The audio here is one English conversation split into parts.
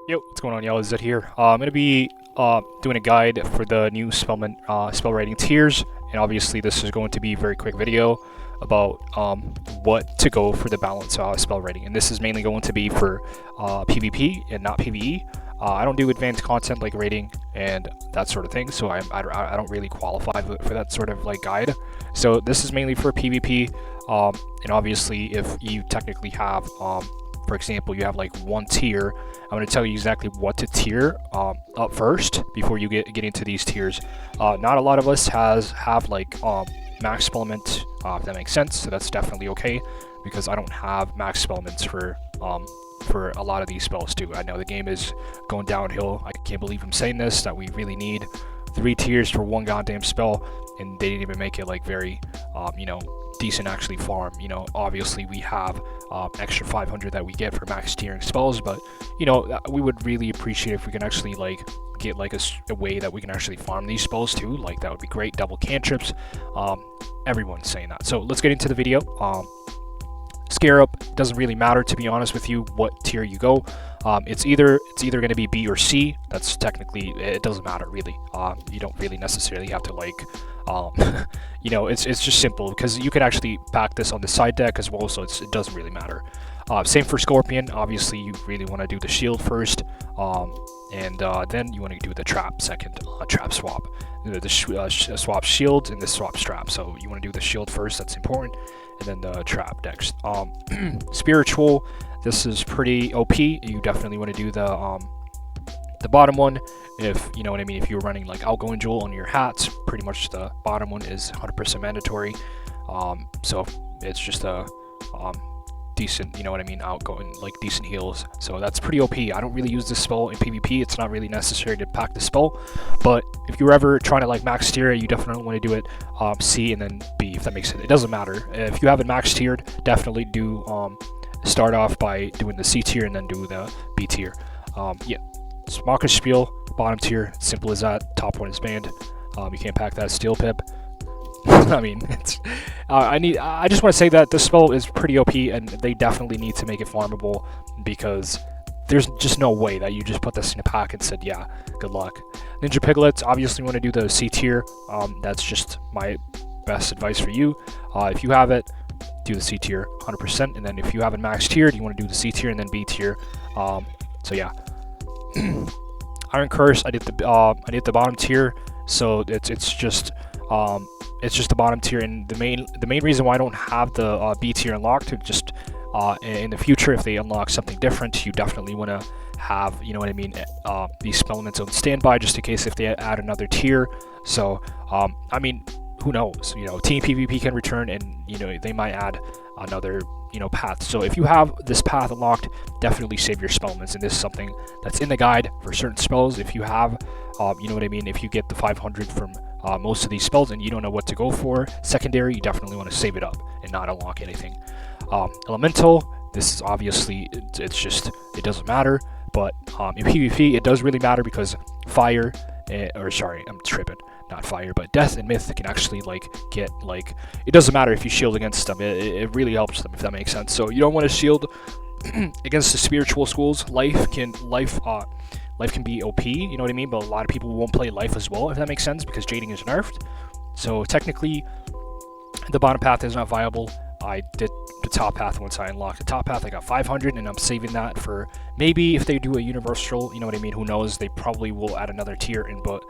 Yo, what's going on, y'all? Is it here? I'm gonna be doing a guide for the new spell writing tiers, and obviously this is going to be a very quick video about what to go for the balance spell writing, and this is mainly going to be for PvP and not PvE. I don't do advanced content like rating and that sort of thing, so I don't really qualify for that sort of like guide. So this is mainly for PvP, and obviously if you technically have for example, you have like one tier. I'm going to tell you exactly what to tier up first before you get into these tiers. Not a lot of us have like max spellment, if that makes sense. So that's definitely okay because I don't have max spellments for a lot of these spells too. I know the game is going downhill. I can't believe I'm saying this, that we really need 3 tiers for one goddamn spell, and they didn't even make it like very decent actually farm. Obviously we have extra 500 that we get for max tiering spells, but we would really appreciate if we can actually like get like a way that we can actually farm these spells too. Like that would be great. Double cantrips, everyone's saying that. So let's get into the video. Scarab doesn't really matter, to be honest with you, what tier you go. It's either going to be B or C. That's technically, it doesn't matter really. You don't really necessarily have to like it's just simple because you can actually pack this on the side deck as well, so it doesn't really matter. Same for Scorpion. Obviously you really want to do the shield first, and then you want to do the trap second. Trap swap, swap shield and the swap strap. So you want to do the shield first, that's important, and then the trap next. Spiritual, this is pretty OP. You definitely want to do the bottom one, if you know what I mean. If you're running like outgoing jewel on your hats, pretty much the bottom one is 100% mandatory. So it's just a decent, outgoing, like decent heals. So that's pretty OP. I don't really use this spell in PvP. It's not really necessary to pack the spell, but if you're ever trying to like max tier it, you definitely want to do it C and then B, if that makes sense. It doesn't matter if you haven't max tiered. Definitely do start off by doing the C tier and then do the B tier. Yeah. Smocker Spiel, bottom tier, simple as that. Top one is banned. You can't pack that. Steel Pip. I mean, it's. I just want to say that this spell is pretty OP, and they definitely need to make it farmable because there's just no way that you just put this in a pack and said, yeah, good luck. Ninja Piglets, obviously want to do the C tier. That's just my best advice for you. If you have it, do the C tier 100%, and then if you haven't max tiered, you want to do the C tier and then B tier. So yeah. Iron Curse, I did the bottom tier, so it's just the bottom tier, and the main reason why I don't have the B tier unlocked, just in the future if they unlock something different, you definitely want to have these spellments on standby just in case if they add another tier. So I mean, who knows? Team PvP can return, and they might add another path. So if you have this path unlocked, definitely save your spellments, and this is something that's in the guide for certain spells. If you have if you get the 500 from most of these spells and you don't know what to go for secondary, you definitely want to save it up and not unlock anything. Elemental, this is obviously it doesn't matter, but in PvP it does really matter because fire, I'm tripping, not fire, but death and myth can actually like get like, it doesn't matter if you shield against them, it really helps them, if that makes sense. So you don't want to shield against the spiritual schools. Life can be OP, you know what I mean, but a lot of people won't play life as well, if that makes sense, because jading is nerfed. So technically the bottom path is not viable. I did the top path. Once I unlocked the top path, I got 500, and I'm saving that for maybe if they do a universal, who knows, they probably will add another tier and put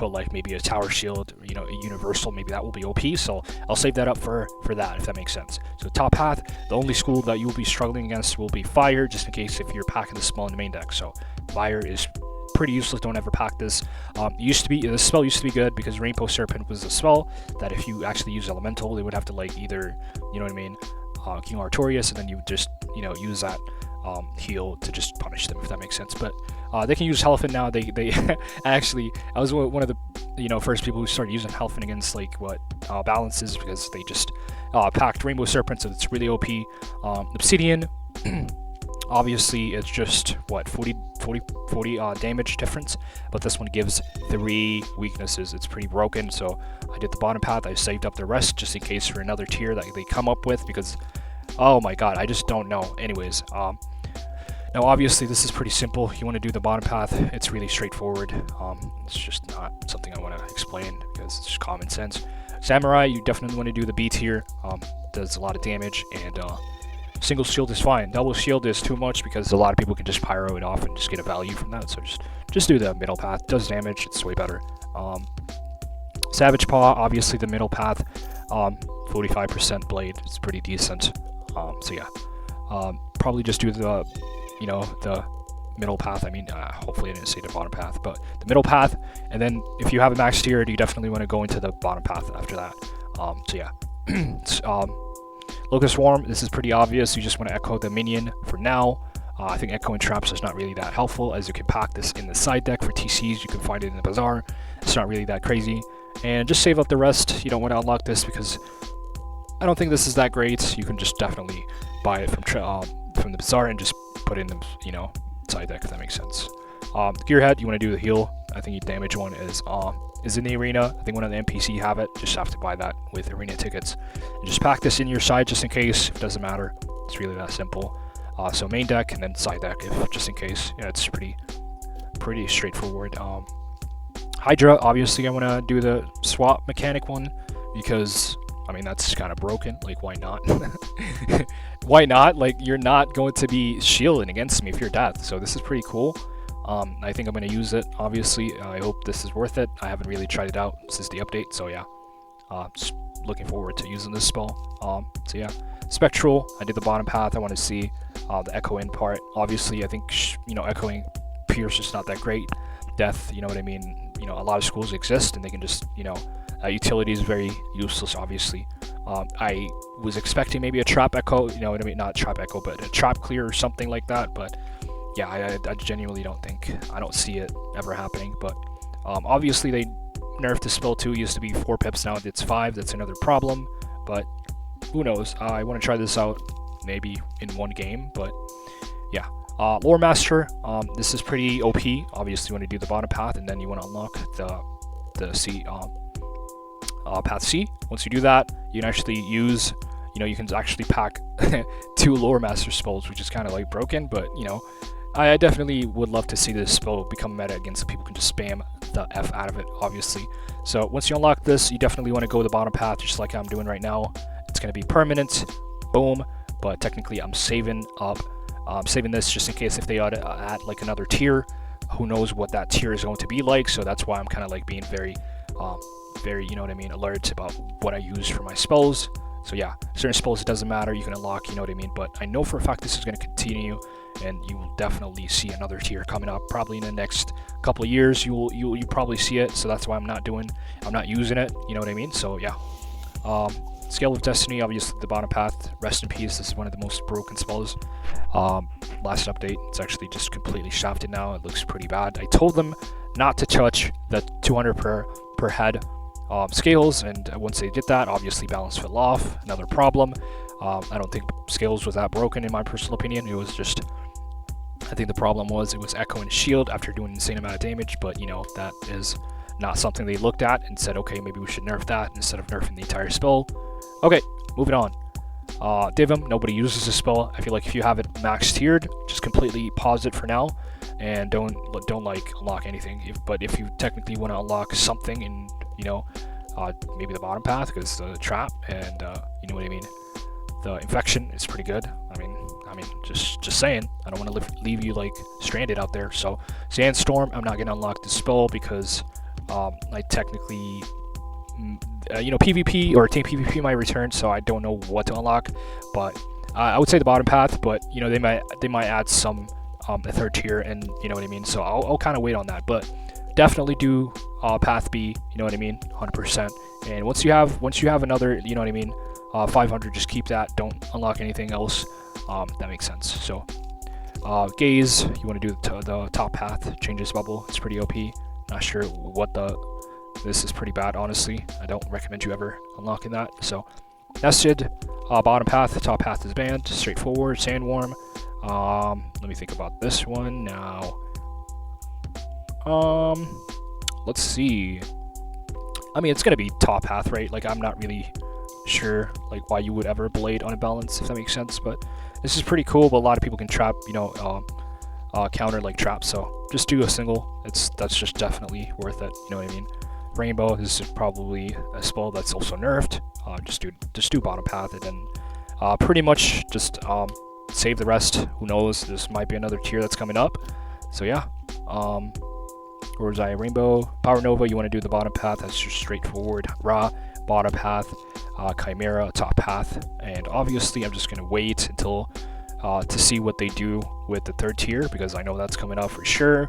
like maybe a tower shield, a universal, maybe that will be OP, so I'll save that up for that, if that makes sense. So top path, the only school that you will be struggling against will be fire, just in case if you're packing the spell in the main deck. So fire is pretty useless. Don't ever pack this. This spell used to be good because Rainbow Serpent was a spell that if you actually use elemental, they would have to like either King Artorias, and then you just use that heal to just punish them, if that makes sense. But they can use Helfin now. They actually, I was one of the first people who started using Helfin against like balances, because they just packed Rainbow Serpent, so it's really OP. Obsidian. Obviously it's just what 40 damage difference, but this one gives 3 weaknesses. It's pretty broken, so I did the bottom path. I saved up the rest just in case for another tier that they come up with, because oh my god, I just don't know. Anyways, Now obviously this is pretty simple. You want to do the bottom path, it's really straightforward. It's just not something I want to explain because it's just common sense. Samurai, you definitely want to do the B tier, does a lot of damage, and single shield is fine. Double shield is too much because a lot of people can just pyro it off and just get a value from that, so just do the middle path. It does damage, it's way better. Savage Paw, obviously the middle path, 45% blade, it's pretty decent. So yeah, probably just do the, the middle path. I mean, hopefully I didn't say the bottom path, but the middle path, and then if you have a max tier, you definitely want to go into the bottom path after that. So yeah, Locust Swarm, this is pretty obvious. You just want to echo the minion for now. I think echoing traps is not really that helpful, as you can pack this in the side deck for TCs. You can find it in the bazaar. It's not really that crazy, and just save up the rest. You don't want to unlock this because I don't think this is that great. You can just definitely buy it from the bazaar and just put it in the side deck, if that makes sense. Gearhead, you want to do the heal. I think the damage one is in the arena. I think one of the NPC have it. Just have to buy that with arena tickets. And just pack this in your side just in case. It doesn't matter. It's really that simple. So main deck and then side deck, if just in case. Yeah, it's pretty straightforward. Hydra, obviously I want to do the swap mechanic one because I mean that's kind of broken. Like, why not? Why not? Like, you're not going to be shielding against me if you're death. So this is pretty cool. I think I'm going to use it, obviously. I hope this is worth it. I haven't really tried it out since the update, so yeah. Just looking forward to using this spell. So yeah. Spectral, I did the bottom path. I want to see the echoing part. Obviously, I think, echoing Pierce is not that great. Death, you know what I mean? A lot of schools exist, and they can just, utility is very useless, obviously. I was expecting maybe a trap echo, not trap echo, but a trap clear or something like that, but yeah, I genuinely don't see it ever happening. But obviously they nerfed the spell too. It used to be 4 pips, now it's 5. That's another problem, but who knows? I want to try this out maybe in one game, but yeah. Lore Master, this is pretty OP. Obviously you want to do the bottom path, and then you want to unlock the C, path C. Once you do that, you can actually use, you can actually pack 2 Lore Master spells, which is kind of like broken, but I definitely would love to see this spell become meta again, so people can just spam the F out of it, obviously. So once you unlock this, you definitely want to go the bottom path, just like I'm doing right now. It's going to be permanent, boom, but technically I'm saving up. I'm saving this just in case if they add like another tier. Who knows what that tier is going to be like, so that's why I'm kind of like being very, alert about what I use for my spells. So yeah, certain spells, it doesn't matter, you can unlock, but I know for a fact this is going to continue, and you will definitely see another tier coming up probably in the next couple of years. You probably see it, so that's why I'm not using it, so yeah. Scale of Destiny, obviously the bottom path, rest in peace. This is one of the most broken spells. Last update, it's actually just completely shafted now. It looks pretty bad. I told them not to touch the 200 per head scales, and once they did that, obviously balance fell off. Another problem. I don't think scales was that broken in my personal opinion. It was just, I think the problem was it was echoing shield after doing an insane amount of damage, but that is not something they looked at and said, okay, maybe we should nerf that instead of nerfing the entire spell. Okay, moving on. Divum, nobody uses this spell. I feel like if you have it max tiered, just completely pause it for now, and don't like unlock anything. But if you technically want to unlock something in, maybe the bottom path, because the trap and you know what I mean, the infection is pretty good. I mean, just saying. I don't want to leave you like stranded out there. So Sandstorm, I'm not gonna unlock this spell because I technically. PvP or team PvP might return, so I don't know what to unlock, but I would say the bottom path, but they might add some a third tier, and you know what I mean, so I'll kind of wait on that, but definitely do path B, you know what I mean, 100%. And once you have another, 500, just keep that, don't unlock anything else. That makes sense. So Gaze, you want to do the top path, changes bubble, it's pretty OP. Not sure what this is pretty bad, honestly. I don't recommend you ever unlocking that. So Nested, bottom path, top path is banned, straightforward. Sandworm, let me think about this one now. Let's see. I mean, it's gonna be top path, right? Like, I'm not really sure like why you would ever blade on a balance, if that makes sense, but this is pretty cool. But a lot of people can trap, counter like trap. So just do a single. That's just definitely worth it. You know what I mean? Rainbow is probably a spell that's also nerfed. Just do bottom path, and then pretty much just save the rest. Who knows? This might be another tier that's coming up. So yeah. Or is I Rainbow Power Nova? You want to do the bottom path? That's just straightforward. Ra bottom path, Chimera top path, and obviously I'm just gonna wait until to see what they do with the third tier, because I know that's coming up for sure.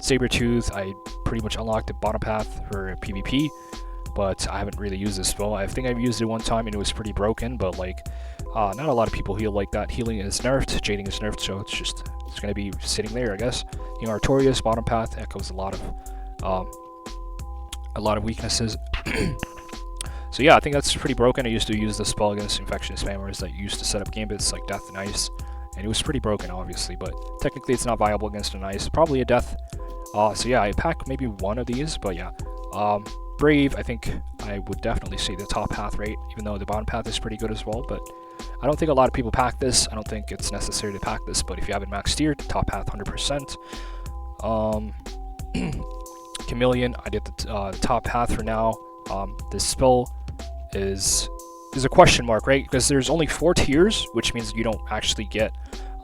Sabertooth, I pretty much unlocked the bottom path for PvP, but I haven't really used this spell. I think I've used it one time and it was pretty broken, but like not a lot of people heal like that. Healing is nerfed, jading is nerfed, so it's gonna be sitting there, I guess. You know, Artorias bottom path echoes a lot of weaknesses. So yeah, I think that's pretty broken. I used to use this spell against infection spammers that used to set up gambits like Death and Ice, and it was pretty broken, obviously, but technically it's not viable against an Ice. Probably a Death. So yeah, I pack maybe one of these, but yeah. Brave, I think I would definitely say the top path rate, even though the bottom path is pretty good as well, but I don't think a lot of people pack this. I don't think it's necessary to pack this, but if you have it maxed tier, top path 100%. Chameleon, I did the top path for now. This spell is a question mark, right? Because there's only 4 tiers, which means you don't actually get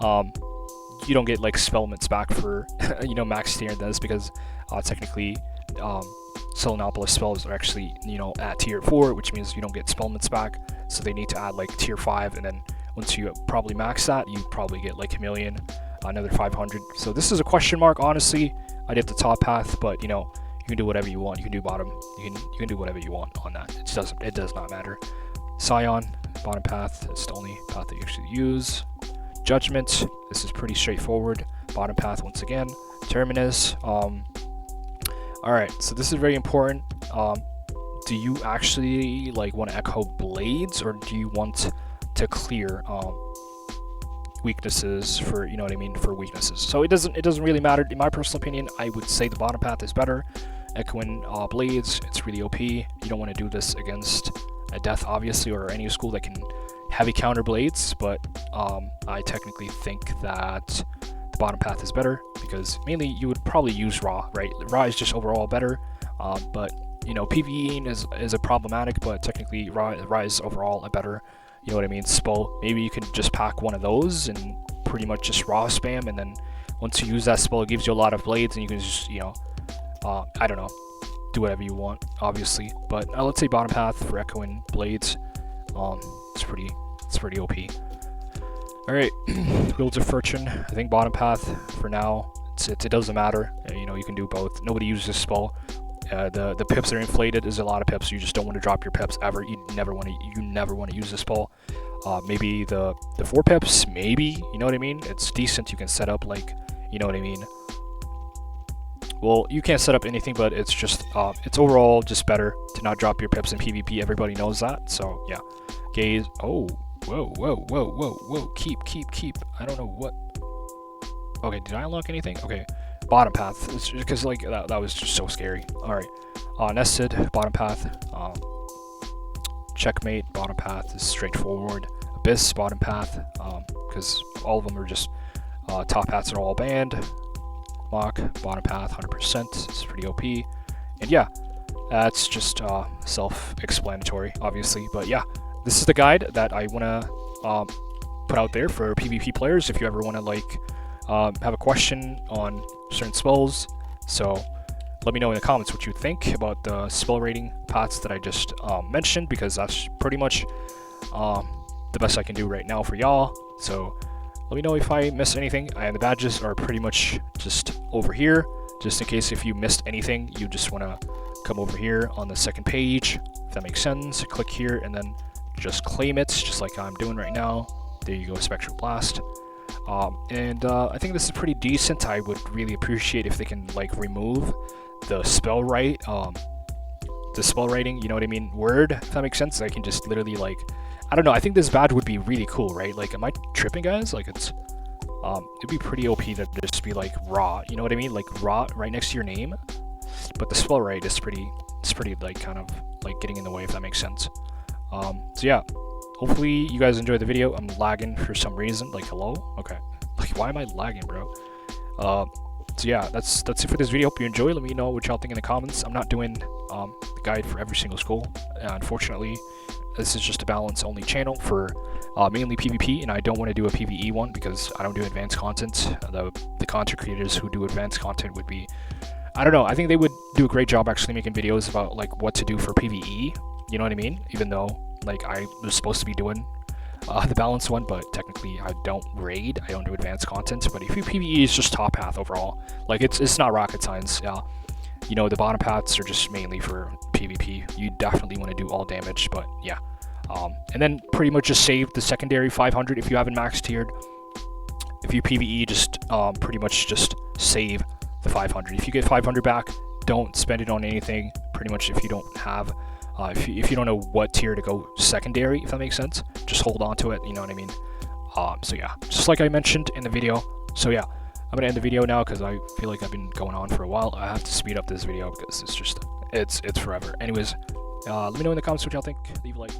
like spellments back for you know, max tier. That's because technically Selenopolis spells are actually, you know, at tier 4, which means you don't get spellments back, so they need to add like tier 5, and then once you probably max that, you probably get like Chameleon, another 500. So this is a question mark, honestly. I did the top path, but you know, you can do whatever you want. You can do bottom. You can do whatever you want on that. It does not matter. Scion bottom path is the only path that you actually use. Judgment, this is pretty straightforward. Bottom path once again. Terminus. Alright, so this is very important. Do you actually like want to echo blades, or do you want to clear weaknesses for, you know what I mean, for weaknesses? So it doesn't really matter. In my personal opinion, I would say the bottom path is better. Echoing blades, it's really OP. You don't want to do this against a Death, obviously, or any school that can heavy counter blades, but I technically think that the bottom path is better, because mainly you would probably use Ra, right? Ra is just overall better, but you know, PvEing is a problematic, but technically Ra is overall a better, you know what I mean, spell. Maybe you can just pack one of those and pretty much just Ra spam, and then once you use that spell, it gives you a lot of blades, and you can just, you know, I don't know, do whatever you want, obviously. But let's say bottom path for echoing blades. It's pretty OP. All right, Wheels of Fortune. I think bottom path for now. It doesn't matter. You know, you can do both. Nobody uses this spell. The pips are inflated. There's a lot of pips. You just don't want to drop your pips ever. You never want to use this spell. Maybe the 4 pips. Maybe, you know what I mean. It's decent. You can set up like, you know what I mean. Well, you can't set up anything, but it's just it's overall just better to not drop your pips in PvP. Everybody knows that. So yeah, gaze. Oh, whoa. Keep. I don't know what. Okay, did I unlock anything? Okay, bottom path. It's because like that was just so scary. All right, nested bottom path. Checkmate bottom path is straightforward. Abyss bottom path, because all of them are just top paths are all banned. Mock bottom path 100%. It's pretty OP, and yeah, that's just self-explanatory, obviously. But yeah, this is the guide that I want to put out there for PvP players. If you ever want to like have a question on certain spells, so let me know in the comments what you think about the spell rating paths that I just mentioned, because that's pretty much the best I can do right now for y'all. So let me know if I missed anything, and the badges are pretty much just over here, just in case if you missed anything. You just want to come over here on the second page, if that makes sense. Click here and then just claim it, just like I'm doing right now. There you go, Spectral Blast. I think this is pretty decent. I would really appreciate if they can like remove the spell writing, you know what I mean, word, if that makes sense. I can just literally like, I don't know, I think this badge would be really cool, right? Like, am I tripping, guys? Like, it's it'd be pretty OP to just be like Ra, you know what I mean, like Ra right next to your name. But the spell right is pretty like kind of like getting in the way, if that makes sense. So yeah, hopefully you guys enjoyed the video. I'm lagging for some reason, like hello. Okay. Like, why am I lagging, bro? So yeah, that's it for this video. Hope you enjoy. Let me know what y'all think in the comments. I'm not doing the guide for every single school. Unfortunately, this is just a balance only channel for mainly PvP, and I don't want to do a PvE one because I don't do advanced content. The content creators who do advanced content would be, I don't know, I think they would do a great job actually making videos about like what to do for PvE, you know what I mean? Even though like I was supposed to be doing the balance one, but technically I don't raid, I don't do advanced content. But if you PvE is just top path overall, like it's not rocket science. You know, the bottom paths are just mainly for PvP. You definitely want to do all damage, but yeah. And then pretty much just save the secondary 500 if you haven't max tiered. If you PvE, just pretty much just save the 500. If you get 500 back, don't spend it on anything. Pretty much if you don't have, if you don't know what tier to go secondary, if that makes sense, just hold on to it. You know what I mean? So yeah, just like I mentioned in the video. So yeah, I'm gonna end the video now because I feel like I've been going on for a while. I have to speed up this video because it's just it's forever. Anyways, let me know in the comments what y'all think. Leave a like.